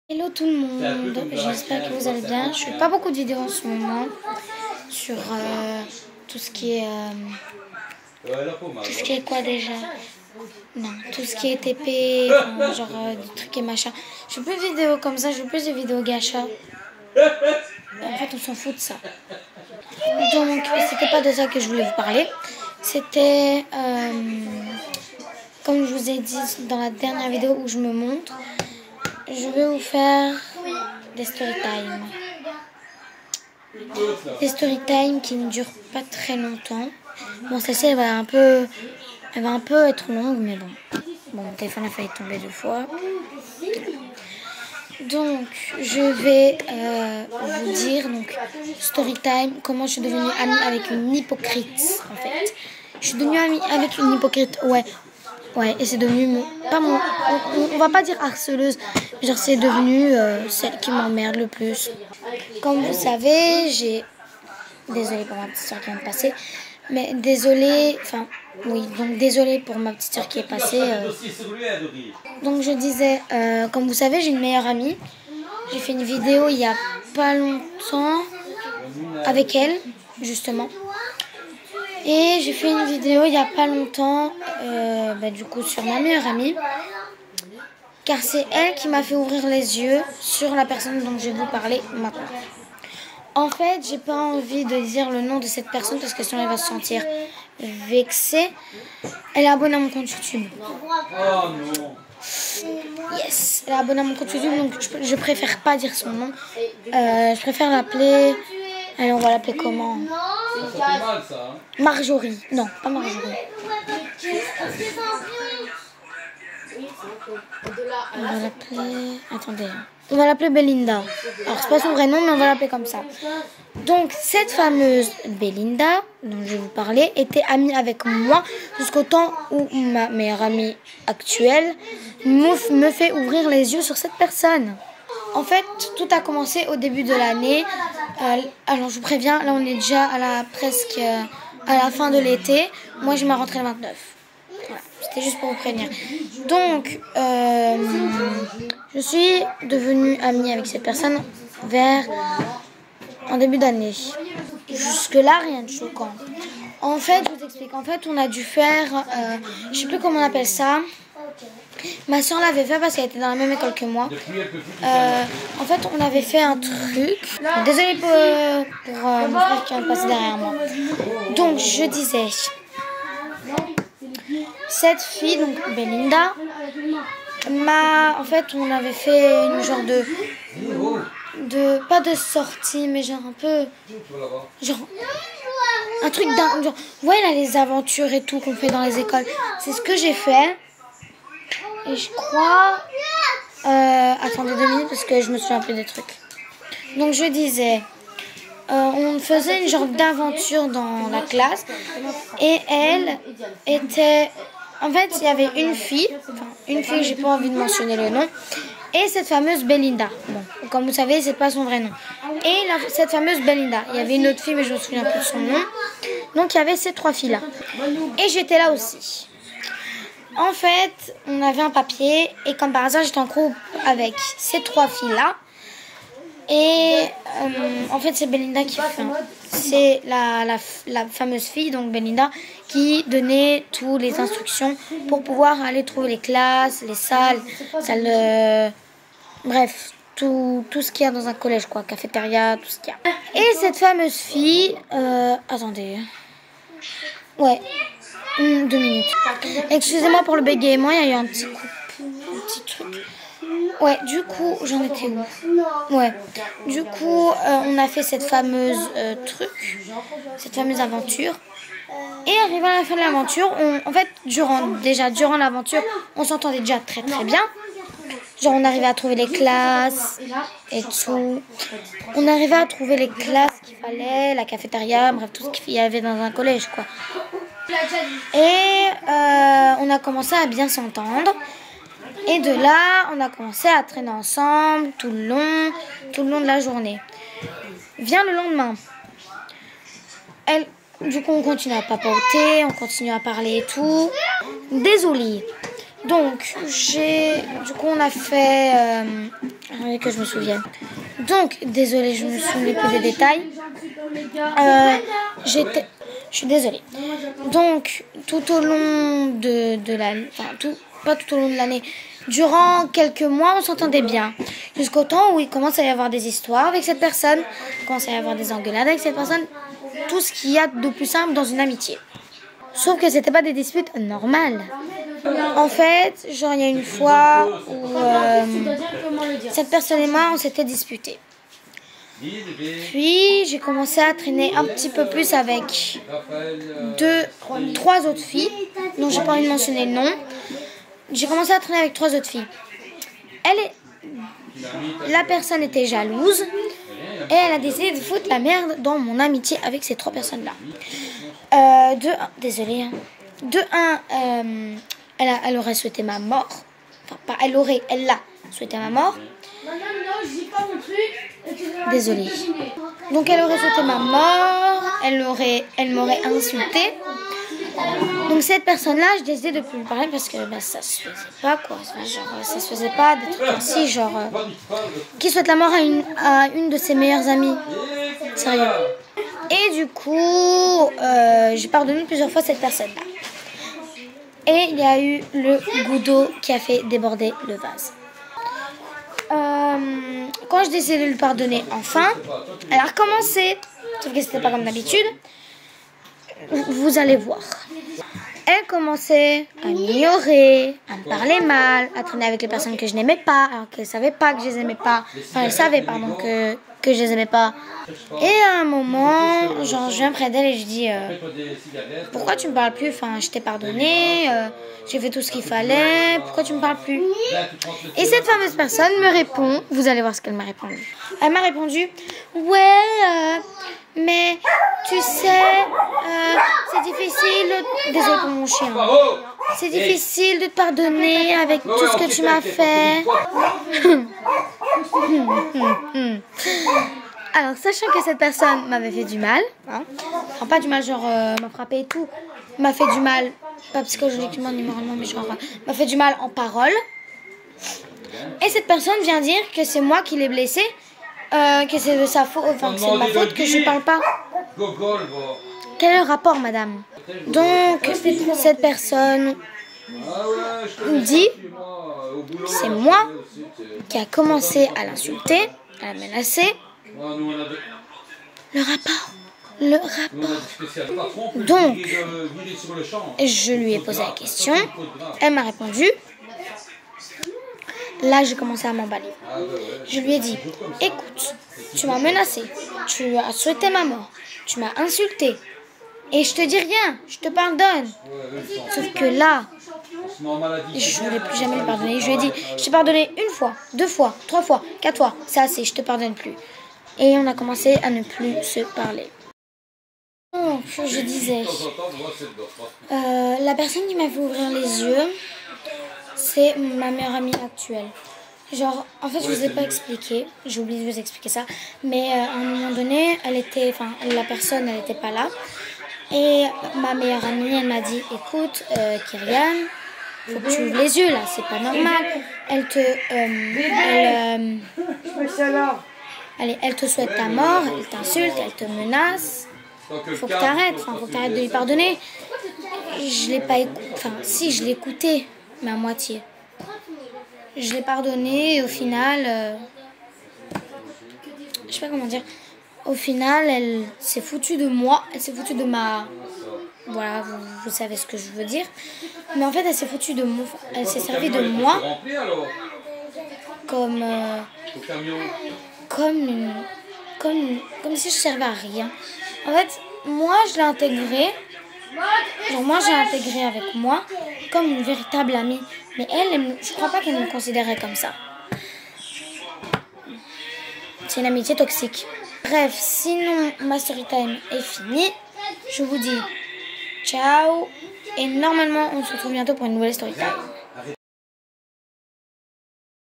Hello tout le monde, j'espère que vous allez bien. Je fais pas beaucoup de vidéos en ce moment sur tout ce qui est quoi déjà? Non, tout ce qui est TP, enfin, genre des trucs et machin. Je fais plus de vidéos comme ça, je fais plus de vidéos gacha. En fait, on s'en fout de ça. Donc, c'était pas de ça que je voulais vous parler. C'était, comme je vous ai dit dans la dernière vidéo où je me montre, je vais vous faire des story time. Des story time qui ne durent pas très longtemps. Bon, celle-ci, elle va un peu être longue, mais bon. Bon, mon téléphone a failli tomber 2 fois. Donc, je vais vous dire, donc, story time, comment je suis devenue amie avec une hypocrite, en fait. Je suis devenue amie avec une hypocrite, ouais, et c'est devenu on va pas dire harceleuse, mais genre c'est devenu celle qui m'emmerde le plus. Comme vous savez, désolée pour ma petite soeur qui vient de passer, mais désolée pour ma petite soeur qui est passée. Donc je disais, comme vous savez, j'ai une meilleure amie. J'ai fait une vidéo il y a pas longtemps avec elle, justement. Et j'ai fait une vidéo il n'y a pas longtemps, du coup sur ma meilleure amie, car c'est elle qui m'a fait ouvrir les yeux sur la personne dont je vais vous parler maintenant. En fait, j'ai pas envie de dire le nom de cette personne parce que sinon elle va se sentir vexée. Elle est abonnée à mon compte YouTube. Oh non. Yes, elle est abonnée à mon compte YouTube, donc je préfère pas dire son nom. Je préfère l'appeler... Allez, on va l'appeler comment? Ça fait mal, ça, hein? Marjorie. Non, pas Marjorie. On va l'appeler... Attendez. On va l'appeler Belinda. Alors, c'est pas son vrai nom, mais on va l'appeler comme ça. Donc, cette fameuse Belinda, dont je vais vous parler, était amie avec moi jusqu'au temps où ma meilleure amie actuelle me fait ouvrir les yeux sur cette personne. En fait, tout a commencé au début de l'année. Alors, je vous préviens, là, on est déjà presque à la fin de l'été. Moi, je m'ai rentrée le 29. Voilà, c'était juste pour vous prévenir. Donc, je suis devenue amie avec cette personne en début d'année. Jusque-là, rien de choquant. En fait, je vous explique. En fait, on a dû faire, je sais plus comment on appelle ça. Ma soeur l'avait fait parce qu'elle était dans la même école que moi. En fait, on avait fait un truc. Désolée pour mon frère qui vient de passer derrière moi. Donc, je disais, cette fille, donc Belinda, en fait, on avait fait une genre pas de sortie, mais genre un peu, genre un truc d'un, genre, vous voyez là les aventures et tout qu'on fait dans les écoles. C'est ce que j'ai fait. Et je crois... attendez 2 minutes parce que je me souviens plus des trucs. Donc je disais... on faisait une genre d'aventure dans la classe. Et elle était... En fait, il y avait une fille, j'ai pas envie de mentionner le nom. Et cette fameuse Belinda. Bon, comme vous savez, c'est pas son vrai nom. Et cette fameuse Belinda. Il y avait une autre fille, mais je me souviens plus de son nom. Donc il y avait ces 3 filles-là. Et j'étais là aussi. En fait, on avait un papier et comme par hasard, j'étais en groupe avec ces 3 filles-là. Et en fait, c'est Belinda c'est la fameuse fille, donc Belinda, qui donnait toutes les instructions pour pouvoir aller trouver les classes, les salles, bref, tout ce qu'il y a dans un collège, quoi, cafétéria, tout ce qu'il y a. Et cette fameuse fille, attendez, ouais. 2 minutes. Excusez-moi pour le bégaiement, il y a eu un petit truc. Ouais, du coup, j'en étais où? Ouais, du coup, on a fait cette fameuse cette fameuse aventure. Et arrivé à la fin de l'aventure, en fait, durant l'aventure, on s'entendait déjà très très bien. Genre, on arrivait à trouver les classes et tout. On arrivait à trouver les classes qu'il fallait, la cafétéria, bref, tout ce qu'il y avait dans un collège, quoi. Et on a commencé à bien s'entendre. Et de là, on a commencé à traîner ensemble tout le long de la journée. Vient le lendemain. Du coup, on continue à papoter, on continue à parler et tout. Désolée. Donc, du coup, on a fait... Attendez que je me souvienne. Donc, désolée, je me souviens plus des détails. Je suis désolée. Donc, tout au long de l'année... Enfin, pas tout au long de l'année. Durant quelques mois, on s'entendait bien. Jusqu'au temps où il commence à y avoir des histoires avec cette personne. Il commence à y avoir des engueulades avec cette personne. Tout ce qu'il y a de plus simple dans une amitié. Sauf que c'était pas des disputes normales. En fait, genre il y a une fois où cette personne et moi on s'était disputés. Puis j'ai commencé à traîner un petit peu plus avec trois autres filles, dont j'ai pas envie de mentionner le nom. J'ai commencé à traîner avec trois autres filles. La personne était jalouse et elle a décidé de foutre la merde dans mon amitié avec ces trois personnes-là. Désolée. Elle aurait souhaité ma mort. Enfin, pas elle l'a souhaité ma mort. Désolée. Donc elle aurait souhaité ma mort. Elle m'aurait insultée. Donc cette personne-là, j'ai décidé de plus lui parler parce que ça se faisait pas quoi. Genre, ça se faisait pas des trucs ainsi, genre qui souhaite la mort à une de ses meilleures amies. Sérieux. Et du coup, j'ai pardonné plusieurs fois cette personne-là. Et il y a eu le goût d'eau qui a fait déborder le vase. Quand je décidé de lui pardonner enfin, elle a recommencé, sauf que c'était pas comme d'habitude. Vous allez voir. Elle commençait à m'ignorer, à me parler mal, à traîner avec les personnes que je n'aimais pas, alors qu'elle savait pas que je les aimais pas. Enfin, elle savait, pardon, que je les aimais pas. Et à un moment, genre, je viens près d'elle et je dis pourquoi tu me parles plus? Enfin, je t'ai pardonné, j'ai fait tout ce qu'il fallait, pourquoi tu me parles plus? Et cette fameuse personne me répond, vous allez voir ce qu'elle m'a répondu. Elle m'a répondu, ouais, mais tu sais, c'est difficile, désolé pour mon chien, c'est difficile de te pardonner avec tout ce que tu m'as fait. Alors, sachant que cette personne m'avait fait du mal, enfin pas du mal genre m'a frappé et tout, m'a fait du mal, pas psychologiquement ni moralement, mais genre m'a fait du mal en parole. Et cette personne vient dire que c'est moi qui l'ai blessée, que c'est de sa faute, enfin que c'est de ma faute que je parle pas. Quel est le rapport, madame? Donc, cette personne dit que c'est moi qui a commencé à l'insulter, à la menacer. Le rapport. Donc, je lui ai posé la question. Elle m'a répondu. Là, j'ai commencé à m'emballer. Je lui ai dit, écoute, tu m'as menacé, tu as souhaité ma mort, tu m'as insulté, et je te dis rien, je te pardonne. Sauf que là, je ne voulais plus jamais lui pardonner. Je lui ai dit, je t'ai pardonné une fois, 2 fois, 3 fois, 4 fois, c'est assez, je te pardonne plus. Et on a commencé à ne plus se parler. Donc, je disais, la personne qui m'a fait ouvrir les yeux, c'est ma meilleure amie actuelle. Genre, en fait, je vous ai pas expliqué, j'ai oublié de vous expliquer ça, mais à un moment donné, la personne, elle n'était pas là. Et ma meilleure amie, elle m'a dit, écoute, Kyrian, faut que tu ouvres les yeux là, c'est pas normal. Elle te souhaite ta mort, elle t'insulte, elle te menace. Faut que t'arrêtes, faut que t'arrêtes de lui pardonner. Je l'ai pas écouté, si, je l'ai écouté, mais à moitié. Je l'ai pardonné et au final, je sais pas comment dire. Au final, elle s'est foutue de moi, elle s'est foutue de ma... Voilà, vous savez ce que je veux dire. Mais en fait, elle s'est foutue de moi, elle s'est servie de moi comme si je servais à rien. En fait, moi, je l'ai intégrée. Genre, moi, j'ai intégré avec moi comme une véritable amie. Mais elle, je crois pas qu'elle me considérait comme ça. C'est une amitié toxique. Bref, sinon, ma story time est finie. Je vous dis ciao. Et normalement, on se retrouve bientôt pour une nouvelle story time.